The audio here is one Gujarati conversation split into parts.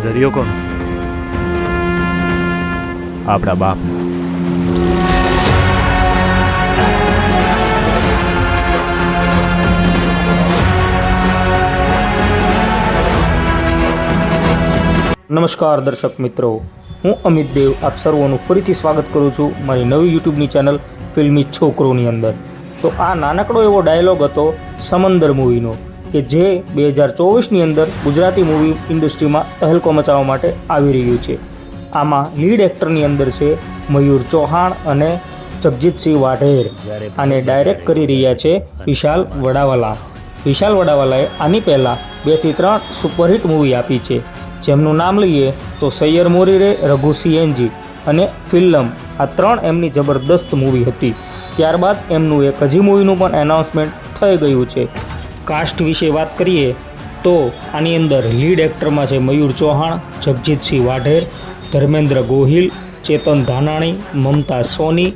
દરિયો કોનો? આપણા બાપનો. નમસ્કાર દર્શક મિત્રો, હું અમિત દેવ આપ સર્વોનું ફરીથી સ્વાગત કરું છું મારી નવી યુટ્યુબની ચેનલ ફિલ્મી છોકરોની અંદર. તો આ નાનકડો એવો ડાયલોગ હતો સમંદર મૂવીનો કે જે 2024ની અંદર ગુજરાતી મૂવી ઇન્ડસ્ટ્રીમાં તહેલકો મચાવવા માટે આવી રહ્યું છે. આમાં લીડ એક્ટરની અંદર છે મયુર ચૌહાણ અને જગજીતસિંહ વાઢેર. આને ડાયરેક્ટ કરી રહ્યા છે વિશાલ વડાવાલા. વિશાલ વડાવાલાએ આની પહેલાં 2 થી 3 સુપરહિટ મૂવી આપી છે, જેમનું નામ લઈએ તો સૈયર મોરી રે, રઘુ સીએનજી અને ફિલ્મ. આ 3 એમની જબરદસ્ત મૂવી હતી. ત્યારબાદ એમનું એક હજી મૂવીનું પણ એનાઉન્સમેન્ટ થઈ ગયું છે. કાસ્ટ વિશે વાત કરીએ તો આની અંદર લીડ એક્ટરમાં છે મયુર ચૌહાણ, જગજીતસિંહ વાઢેર, ધર્મેન્દ્ર ગોહિલ, ચેતન ધાનાણી, મમતા સોની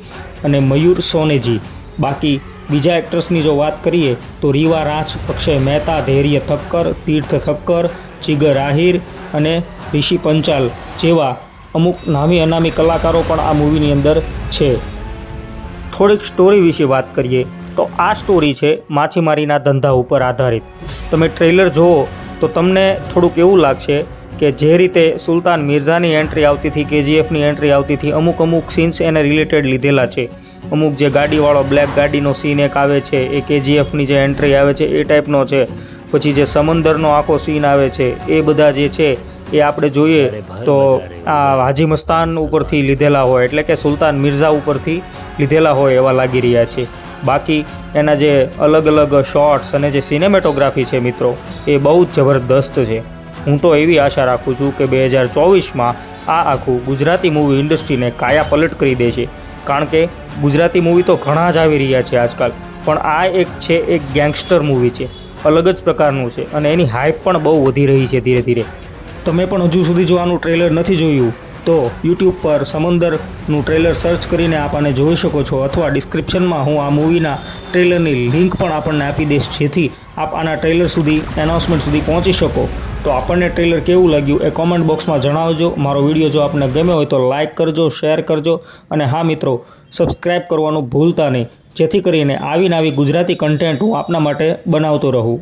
અને મયુર સોનેજી. બાકી બીજા એક્ટર્સની જો વાત કરીએ તો રીવા રાંચ, અક્ષય મહેતા, ધૈર્ય ઠક્કર, તીર્થ ઠક્કર, જીગર આહિર અને ઋષિ પંચાલ જેવા અમુક નામી અનામી કલાકારો પણ આ મૂવીની અંદર છે. થોડીક સ્ટોરી વિશે વાત કરીએ તો આ સ્ટોરી છે માછીમારીના ધંધા ઉપર આધારિત. તમે ટ્રેલર જુઓ તો તમને થોડુંક એવું લાગશે કે જે રીતે સુલતાન મિર્ઝાની એન્ટ્રી આવતી હતી, કેજીએફની એન્ટ્રી આવતી હતી, અમુક સીન્સ એને રિલેટેડ લીધેલા છે. અમુક જે ગાડીવાળો બ્લેક ગાડીનો સીન એક આવે છે એ કેજીએફની જે એન્ટ્રી આવે છે એ ટાઈપનો છે. પછી જે સમંદરનો આખો સીન આવે છે એ બધા જે છે એ આપણે જોઈએ તો આ હાજી મસ્તાન ઉપરથી લીધેલા હોય, એટલે કે સુલતાન મિર્ઝા ઉપરથી લીધેલા હોય એવા લાગી રહ્યા છે. બાકી એના જે અલગ અલગ શોર્ટ્સ અને જે સિનેમેટોગ્રાફી છે મિત્રો, એ બહુ જ જબરદસ્ત છે. હું તો એવી આશા રાખું છું કે 2024માં આ આખું ગુજરાતી મૂવી ઇન્ડસ્ટ્રીને કાયા પલટ કરી દે છે. કારણ કે ગુજરાતી મૂવી તો ઘણા જ આવી રહ્યા છે આજકાલ, પણ આ એક છે એક ગેંગસ્ટર મૂવી છે, અલગ જ પ્રકારનું છે અને એની હાઇપ પણ બહુ વધી રહી છે ધીરે ધીરે. તમે પણ હજુ સુધી જો આનું ટ્રેલર નથી જોયું તો યુટ્યુબ પર સમંદરનું ટ્રેલર સર્ચ કરીને આપ આને જોઈ શકો છો, અથવા ડિસ્ક્રિપ્શનમાં હું આ મૂવીના ટ્રેલરની લિંક પણ આપણને આપી દઈશ, જેથી આપ આના ટ્રેલર સુધી, એનાઉન્સમેન્ટ સુધી પહોંચી શકો. તો આપણને ટ્રેલર કેવું લાગ્યું એ કોમેન્ટ બોક્સમાં જણાવજો. મારો વિડીયો જો આપને ગમ્યો હોય તો લાઇક કરજો, શેર કરજો અને હા મિત્રો, સબસ્ક્રાઈબ કરવાનું ભૂલતા નહીં, જેથી કરીને આવી ગુજરાતી કન્ટેન્ટ હું આપના માટે બનાવતો રહું.